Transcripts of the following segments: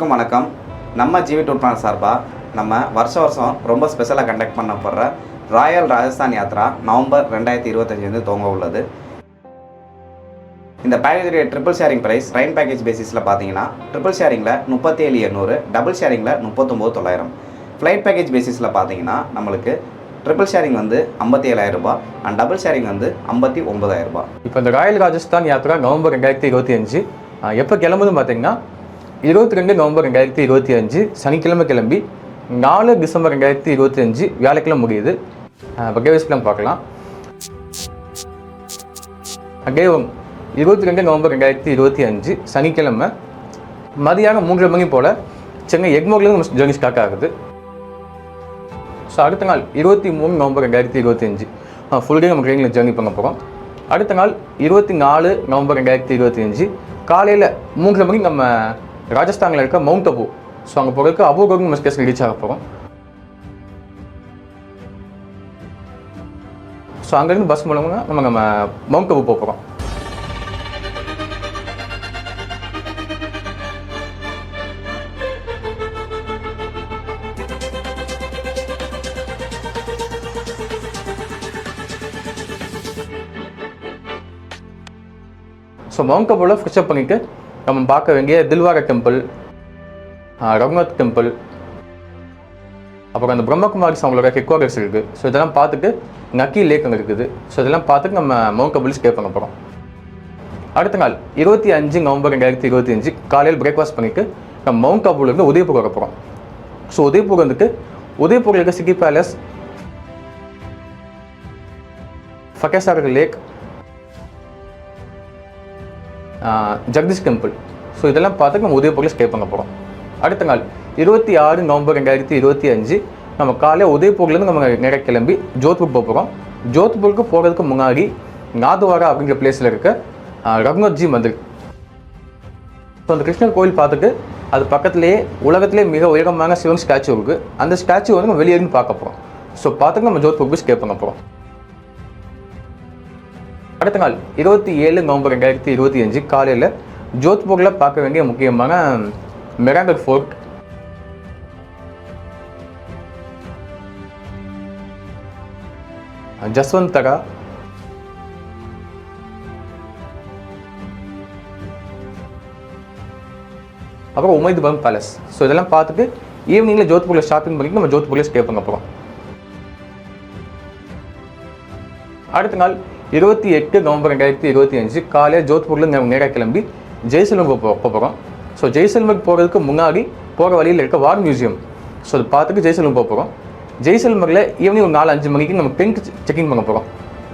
அனைவருக்கும் வணக்கம். நம்ம ஜிவி டூர் பிளான் சார்பாக நம்ம வருஷம் ரொம்ப ஸ்பெஷலாக கண்டக்ட் பண்ண போகிற ராயல் ராஜஸ்தான் யாத்ரா நவம்பர் 2025 துவங்க உள்ளது. இந்த பேக்கேஜுடைய triple sharing price train package பேசிஸில் பார்த்தீங்கன்னா ட்ரிபிள் ஷேரிங்கில் 37,800, டபுள் ஷேரிங்கில் 39,900. ஃப்ளைட் பேக்கேஜ் பேசிஸில் பார்த்தீங்கன்னா நம்மளுக்கு ட்ரிபிள் ஷேரிங் வந்து 57,000 ரூபாய் அண்ட் டபுள் ஷேரிங் வந்து 59,000 ரூபாய். இப்போ இந்த ராயல் ராஜஸ்தான் யாத்ரா நவம்பர் 2025 எப்போ கிளம்புதுன்னு பார்த்தீங்கன்னா 22 நவம்பர் 2025 சனிக்கிழமை கிளம்பி 4 டிசம்பர் 2025 வியாழக்கிழமை முடியுது. பகேவஸ்லாம் பார்க்கலாம். அகேவம் 22 நவம்பர் 2025 சனிக்கிழமை மதியானம் 3 மணி போல் சென்னை எக்மோர்லேருந்து ஜர்னி ஸ்டார்ட் ஆகுது. ஸோ அடுத்த நாள் 23 நவம்பர் 2025 ஃபுல் டே நம்ம ட்ரெயினில் ஜர்னி பண்ண போகிறோம். அடுத்த நாள் 24 நவம்பர் 2025 காலையில் 3 மணிக்கு நம்ம ராஜஸ்தானில் இருக்க மவுண்ட் அபு, ஸோ அங்கே போகிறதுக்கு அபுகோங் நம்ம ஸ்டேஷன் ரீச் ஆக போகிறோம். ஸோ அங்கேருந்து பஸ் மூலமாக நம்ம மவுண்ட் அபு போகிறோம். ஸோ மவுண்ட் அபுவில் ஃப்ரெஷ்அப் பண்ணிவிட்டு நம்ம பார்க்க வேண்டிய தில்வாரா டெம்பிள், ரகுநாத் டெம்பிள், அப்புறம் அந்த பிரம்மகுமாரிஸ் அவங்களோட ஹெட் குவார்ட்டர்ஸ் இருக்குது. ஸோ இதெல்லாம் பார்த்துட்டு நக்கி லேக் அங்கே இருக்குது. ஸோ இதெல்லாம் பார்த்துட்டு நம்ம மவுண்ட் அபுவில் ஸ்டே பண்ண போகிறோம். அடுத்த நாள் 25 நவம்பர் 2025 காலையில் பிரேக்ஃபாஸ்ட் பண்ணிவிட்டு நம்ம மவுண்ட் அபுலேருந்து உதய்பூர் வர போகிறோம். ஸோ உதய்பூர் வந்துட்டு உதய்பூரில் இருக்க city palace, Fatehsagar lake, Jagdish temple, so இதெல்லாம் பார்த்து நம்ம உதய்பூரில் ஸ்டே பண்ண போகிறோம். அடுத்த நாள் 26 நவம்பர் 2025 நம்ம காலையில் உதய்பூர்லேருந்து நம்ம நேராக கிளம்பி ஜோத்பூர் போக போகிறோம். ஜோத்பூருக்கு போகிறதுக்கு முன்னாடி நாதுவாரா அப்படிங்கிற பிளேஸில் இருக்க ரகுநாத்ஜி மந்திர், ஸோ அந்த கிருஷ்ணர் கோயில் பார்த்துட்டு அது பக்கத்துலேயே உலகத்திலே மிக உயரமான சிவன் ஸ்டாச்சு இருக்குது. அந்த ஸ்டாச்சு வந்து நம்ம வெளியேருந்து பார்க்க போகிறோம். ஸோ பார்த்துட்டு நம்ம ஜோத்பூருக்கு ஸ்டே பண்ண போகிறோம். அடுத்த நாள் 27 நவம்பர் 2025 காலையில் ஜோத்பூரில் பார்க்க வேண்டிய முக்கியமான மெராங்கர் ஃபோர்ட், ஜஸ்வந்தரா, அப்புறம் உமைத் பம் பேலஸ், ஸோ இதெல்லாம் பார்த்துட்டு ஈவினிங்கில் ஜோத்பூரில் ஷாப்பிங் பண்ணிட்டு நம்ம ஜோத்பூரில் ஸ்டே பண்ண போகிறோம். அடுத்த நாள் 28 நவம்பர் 2025 காலையில் ஜோத்பூரில் நம்ம நேராக கிளம்பி ஜெய்சல்மர் போகிறோம். ஸோ ஜெய்சல்மர் போகிறதுக்கு முன்னாடி போகிற வழியில் இருக்க வார் மியூசியம், ஸோ அதை பார்த்துட்டு ஜெய்சல்மர் போகிறோம். ஜெய்சல்மரில் ஈவினிங் ஒரு 4-5 மணிக்கு நம்ம டென்ட் செக்கிங் பண்ண போகிறோம்.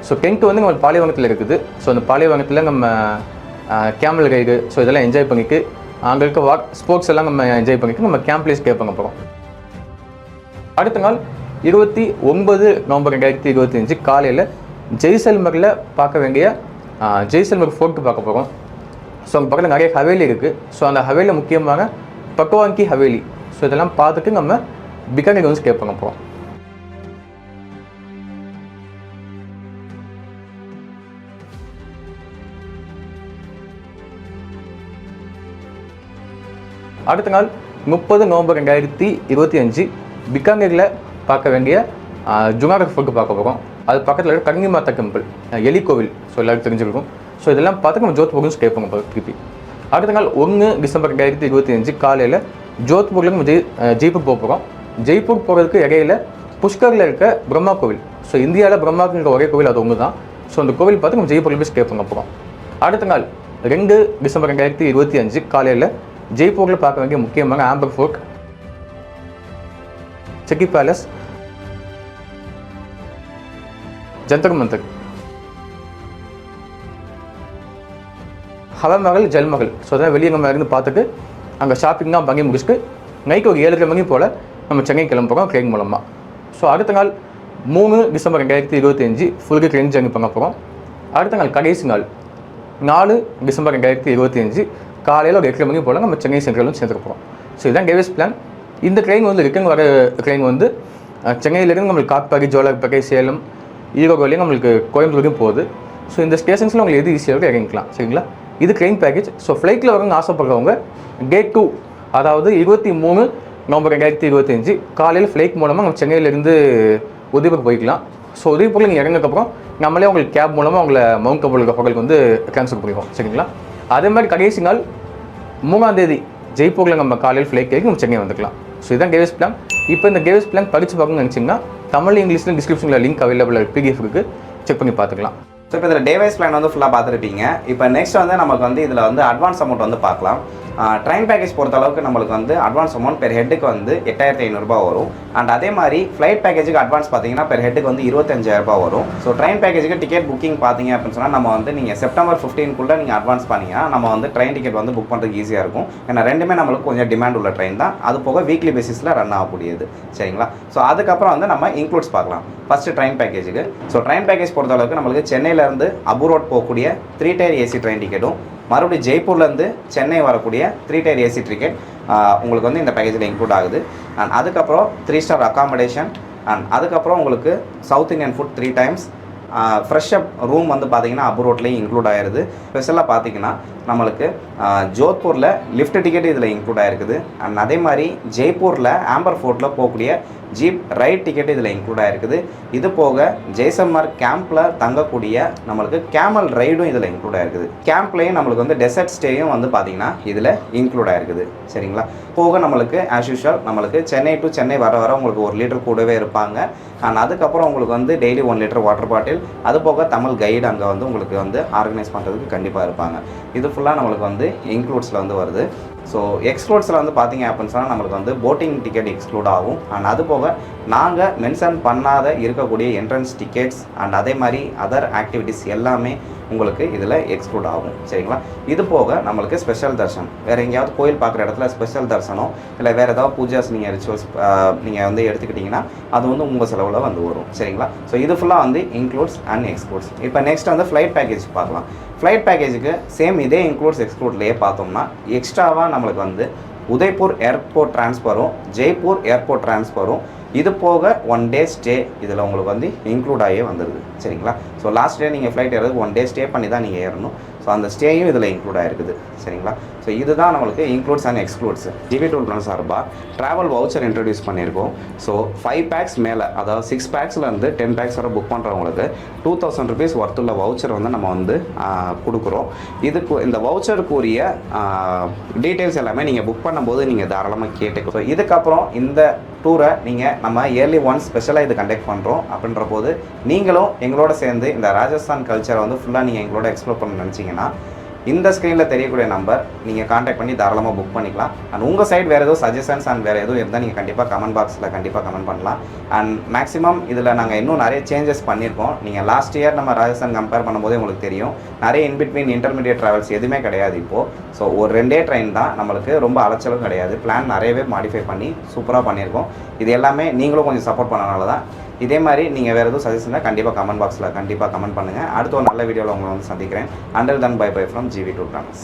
ஸோ டென்ட் வந்து நம்ம பாலைவனத்தில் இருக்குது. ஸோ அந்த பாலைவனத்தில் நம்ம கேமல் ரைடு, ஸோ இதெல்லாம் என்ஜாய் பண்ணிவிட்டு அங்கே இருக்க வார் ஸ்போர்ட்ஸ் எல்லாம் நம்ம என்ஜாய் பண்ணிவிட்டு நம்ம கேம்ப்லேயே ஸ்டே பண்ண போகிறோம். அடுத்த நாள் 29 நவம்பர் 2025 காலையில் ஜெய்சல்மரில் பார்க்க வேண்டிய ஜெய்சல்மர் ஃபோர்ட்டு பார்க்க போகிறோம். ஸோ அங்கே பக்கத்தில் நிறைய ஹவேலி இருக்குது. ஸோ அந்த ஹவேலியில் முக்கியமான பக்வாங்கி ஹவேலி, ஸோ இதெல்லாம் பார்த்துட்டு நம்ம பிகானேர் வந்து ஸ்டே பண்ண போகிறோம். அடுத்த நாள் 30 நவம்பர் 2025 பிகானேரில் பார்க்க வேண்டிய ஜுனாகர் ஃபோர்ட்டு பார்க்க போகிறோம். அது பக்கத்தில் இருக்க கங்கி மாதா டெம்பிள், எலி கோவில், ஸோ எல்லாருக்கும் தெரிஞ்சிருக்கும். ஸோ இதெல்லாம் பார்த்து நம்ம ஜோத்பூரும் ஸ்டே பண்ண போகிறோம் திருப்பி. அடுத்த நாள் 1 டிசம்பர் 2025 காலையில் ஜோத்பூரில் நம்ம ஜெய்ப்பூர் போக போகிறோம். ஜெய்ப்பூர் போகிறதுக்கு இடையில புஷ்கரில் இருக்க பிரம்மா கோவில், ஸோ இந்தியாவில் பிரம்மாவுக்கு ஒரே கோவில் அது ஒன்று தான். ஸோ அந்த கோவில் பார்த்து நம்ம ஜெய்ப்பூரில் போய் ஸ்டே பண்ண போகிறோம். அடுத்த நாள் 2 டிசம்பர் 2025 காலையில் ஜெய்ப்பூரில் பார்க்க வேண்டிய முக்கியமான ஆம்பர் ஃபோர்ட், செக்கி பேலஸ், ஜந்தர் மந்தர், ஹவமஹல், ஜல்மஹல், ஸோ அதான் வெளியே நம்ம இருந்து பார்த்துட்டு அங்கே ஷாப்பிங்லாம் பண்ணி முடிச்சுட்டு நைட்டு ஒரு 7:30 மணி போல் நம்ம சென்னை கிளம்புறோம் ட்ரெயின் மூலமாக. ஸோ அடுத்த நாள் 3 டிசம்பர் 2025 ஃபுல்கு ட்ரெயின் ஜர்னி பண்ண போகிறோம். அடுத்த நாள் கடைசி நாள் 4 டிசம்பர் 2025 காலையில் ஒரு 8 மணி போல் நம்ம சென்னை சென்ட்ரலும் சேர்ந்துருப்போம். ஸோ இதுதான் டேவிஸ் பிளான். இந்த ட்ரெயின் வந்து ரிட்டர்ன் வர ட்ரெயின் வந்து சென்னையிலேருந்து நம்மளுக்கு காட்பாடி, ஜோலார்பேட்டை, சேலம், ஈரோடு வழியும் நம்மளுக்கு கோயம்புத்தூரையும் போகுது. ஸோ இந்த ஸ்டேஷன்ஸில் உங்களுக்கு எது ஈஸியாக இறங்கிக்கலாம். சரிங்களா? இது ட்ரெயின் பேக்கேஜ். ஸோ ஃப்ளைட்டில் வரவங்க ஆசைப்படுறவங்க டே 2 அதாவது 23 நவம்பர் 2025 காலையில் ஃப்ளைட் மூலமாக நம்ம சென்னையிலேருந்து உதய்பூர் போய்க்கலாம். ஸோ உதய்பூரில் நீங்கள் இறங்கினதுக்கப்புறம் நம்மளே உங்களுக்கு கேப் மூலமாக உங்களை மவுண்ட் கபூல் ஹோட்டலுக்கு வந்து ட்ரான்ஸ்ஃபர் பண்ணிடுவோம். சரிங்களா? அதே மாதிரி கடைசி நாள் 3ஆம் தேதி ஜெய்ப்பூரில் நம்ம காலையில் ஃப்ளைட் ஏறி நம்ம சென்னை வந்துக்கலாம். ஸோ இதுதான் கேவிஸ் பிளான். இப்போ இந்த கேவிஸ் பிளான் படித்து பார்க்கணும்னு நினச்சிங்கன்னா தமிழ் இங்கிலீஷில் டிஸ்கிரிப்ஷனில் லிங்க் அவைலபிள் PDF இருக்குது, செக் பண்ணி பார்த்துக்கலாம். ஸோ இப்போ இதில் டே வைஸ் பிளான் வந்து ஃபுல்லாக பார்த்துருப்பீங்க. இப்போ நெக்ஸ்ட் வந்து நமக்கு வந்து இதில் வந்து அட்வான்ஸ் அமௌண்ட் வந்து பார்க்கலாம். ட்ரெயின் பேக்கேஜ் பொறுத்த அளவுக்கு நம்மளுக்கு வந்து அட்வான்ஸ் அமௌண்ட் பெர் ஹெட்டுக்கு வந்து 8500 வரும். அண்ட் அதே மாதிரி ஃப்ளைட் பேக்கேஜுக்கு அட்வான்ஸ் பார்த்தீங்கன்னா பெர் ஹெட்டுக்கு வந்து 25000 வரும். ஸோ ட்ரெயின் பேக்கேஜுக்கு டிக்கெட் புக்கிங் பார்த்தீங்க அப்படின்னு சொன்னால் நம்ம வந்து நீங்கள் செப்டம்பர் 15 நீங்கள் அட்வான்ஸ் பண்ணிங்கன்னா நம்ம வந்து ட்ரெயின் டிக்கெட் வந்து புக் பண்ணுறதுக்கு ஈஸியாக இருக்கும். ஏன்னா ரெண்டுமே நம்மளுக்கு கொஞ்சம் டிமாண்ட் உள்ள ட்ரெயின் தான். அது போக வீக்லி பேசிஸில் ரன் ஆகக்கூடியது. சரிங்களா? ஸோ அதுக்கப்புறம் வந்து நம்ம இன்க்ளூட்ஸ் பார்க்கலாம். ஃபஸ்ட்டு ட்ரெயின் பேக்கேஜுக்கு. ஸோ ட்ரெயின் பேக்கேஜ் பொறுத்த அளவுக்கு நம்மளுக்கு சென்னையிலேருந்து அபு ரோட் போகக்கூடிய 3 டயர் ஏசி ட்ரெயின் டிக்கெட்டும் மறுபடியும் ஜெய்ப்பூர்லேருந்து சென்னை வரக்கூடிய 3 டயர் ஏசி டிக்கெட் உங்களுக்கு வந்து இந்த பேக்கேஜில் இன்க்ளூட் ஆகுது. அண்ட் அதுக்கப்புறம் 3 ஸ்டார் அக்காமடேஷன். அண்ட் அதுக்கப்புறம் உங்களுக்கு south Indian food 3 times. Fresh up room வந்து பார்த்தீங்கன்னா அபு ரோட்லேயும் இன்க்ளூட் ஆகிருது. ஸ்பெஷலாக பார்த்தீங்கன்னா நம்மளுக்கு ஜோத்பூரில் லிஃப்ட் டிக்கெட் இதில் இன்க்ளூட் ஆகிருக்குது. அண்ட் அதே மாதிரி ஜெய்ப்பூரில் ஆம்பர் ஃபோர்ட்டில் போகக்கூடிய ஜீப் ரைட் டிக்கெட் இதில் இன்க்ளூட் ஆகிருக்குது. இது போக ஜெய்சல்மர் கேம்பில் தங்கக்கூடிய நம்மளுக்கு கேமல் ரைடும் இதில் இன்க்ளூட் ஆகிருக்குது. கேம்ப்லேயும் நம்மளுக்கு வந்து டெசர்ட் ஸ்டேயும் வந்து பார்த்திங்கன்னா இதில் இன்க்ளூட் ஆகிருக்குது. சரிங்களா? போக நம்மளுக்கு ஆஸ் யூஷுவல் நம்மளுக்கு சென்னை டு சென்னை வர உங்களுக்கு 1 லிட்டர் கூடவே இருப்பாங்க. அண்ட் அதுக்கப்புறம் உங்களுக்கு வந்து டெய்லி 1 லிட்டர் வாட்டர் பாட்டில். அது போக தமிழ் கைடு அங்கே வந்து உங்களுக்கு வந்து ஆர்கனைஸ் பண்ணுறதுக்கு கண்டிப்பாக இருப்பாங்க. இது ஃபுல்லாக நம்மளுக்கு வந்து இன்க்ளூட்ஸில் வந்து வருது. ஸோ எக்ஸ்க்ளூட்ஸில் வந்து பார்த்தீங்க அப்படின்னு சொன்னால் நம்மளுக்கு வந்து போட்டிங் டிக்கெட் எக்ஸ்க்ளூட் ஆகும். அண்ட் அது போக நாங்கள் மென்ஷன் பண்ணாத இருக்கக்கூடிய என்ட்ரன்ஸ் டிக்கெட்ஸ் அண்ட் அதே மாதிரி அதர் ஆக்டிவிட்டீஸ் எல்லாமே உங்களுக்கு இதில் எக்ஸ்க்ளூட் ஆகும். சரிங்களா? இது போக நம்மளுக்கு ஸ்பெஷல் தர்ஷன், வேறு எங்கேயாவது கோயில் பார்க்குற இடத்துல ஸ்பெஷல் தர்சனம் இல்லை வேறு ஏதாவது பூஜாஸ் நீங்கள் ரிச்சுவல்ஸ் நீங்கள் வந்து எடுத்துக்கிட்டிங்கன்னா அது வந்து உங்கள் செலவில் வந்து வரும். சரிங்களா? ஸோ இது ஃபுல்லாக வந்து இன்க்ளூட்ஸ் அண்ட் எக்ஸ்க்ளூட்ஸ். இப்போ நெக்ஸ்ட் வந்து ஃப்ளைட் பேக்கேஜ் பார்க்கலாம். ஃப்ளைட் பேக்கேஜுக்கு சேம் இதே இன்க்ளூட்ஸ் எக்ஸ்க்ளூட்லேயே பார்த்தோம்னா எக்ஸ்ட்ராவாக நம்மளுக்கு வந்து உதய்பூர் ஏர்போர்ட் ட்ரான்ஸ்ஃபரும் ஜெய்ப்பூர் ஏர்போர்ட் ட்ரான்ஸ்ஃபரும் இது போக 1 டே ஸ்டே இதில் உங்களுக்கு வந்து இன்க்ளூட் ஆகியே வந்துடுது. சரிங்களா? ஸோ லாஸ்ட் டே நீங்கள் ஃப்ளைட் ஏறது 1 டே ஸ்டே பண்ணி தான் நீங்கள் ஏறணும். ஸோ அந்த ஸ்டேயும் இதில் இன்க்ளூட் ஆகிருக்குது. சரிங்களா? ஸோ இதுதான் நம்மளுக்கு includes and excludes. GV tour plan சார்பாக ட்ராவல் வவுச்சர் இன்ட்ரடியூஸ் பண்ணியிருக்கோம். ஸோ 5 பேக்ஸ் மேலே, அதாவது 6 பேக்ஸ்லேருந்து 10 பேக்ஸ் வரை புக் பண்ணுறவங்களுக்கு 2000 rupees ஒர்த்துள்ள வவுச்சர் வந்து நம்ம வந்து கொடுக்குறோம். இதுக்கு இந்த வவுச்சருக்குரிய டீட்டெயில்ஸ் எல்லாமே நீங்கள் புக் பண்ணும்போது நீங்கள் தாராளமாக கேட்டுக்கோ. ஸோ இதுக்கப்புறம் இந்த டூரை நீங்கள் நம்ம இயர்லி ஒன்ஸ் ஸ்பெஷலாக இது கண்டக்ட் பண்ணுறோம். அப்படின்ற போது நீங்களும் எங்களோட சேர்ந்து இந்த ராஜஸ்தான் கல்ச்சரை வந்து ஃபுல்லாக நீங்கள் எங்களோட எக்ஸ்ப்ளோர் பண்ண நினச்சிங்கன்னா இந்த ஸ்க்ரீனில் தெரியக்கூடிய நம்பர் நீங்கள் காண்டாக்ட் பண்ணி தாராளமாக புக் பண்ணிக்கலாம். அண்ட் உங்கள் சைட் வேறு எதுவும் சஜஷன்ஸ் அண்ட் வேறு எதுவும் இருந்தால் நீங்கள் கண்டிப்பாக கமெண்ட் பாக்ஸில் கண்டிப்பாக கமெண்ட் பண்ணலாம். அண்ட் மேக்ஸிமம் இதில் நாங்கள் இன்னும் நிறைய சேஞ்சஸ் பண்ணியிருக்கோம். நீங்கள் லாஸ்ட் இயர் நம்ம ராஜஸ்தான் கம்பேர் பண்ணும்போதே உங்களுக்கு தெரியும் நிறைய இன்பிட்வீன் இன்டர்மீடியட் ட்ராவல்ஸ் எதுவுமே கிடையாது இப்போது. ஸோ ஒரு 2 ட்ரெயின் தான், நம்மளுக்கு ரொம்ப அலைச்சலும் கிடையாது. பிளான் நிறையவே மாடிஃபை பண்ணி சூப்பராக பண்ணியிருக்கோம். இது எல்லாமே நீங்களும் கொஞ்சம் சப்போர்ட் பண்ணனால தான். இதே மாதிரி நீங்கள் வேறு எதுவும் சஜஷன் கண்டிப்பாக கமெண்ட் பாக்ஸில் கண்டிப்பாக கமெண்ட் பண்ணுங்கள். அடுத்த ஒரு நல்ல வீடியோவில் உங்களை வந்து சந்திக்கிறேன். Until then bye bye from GV tour planners.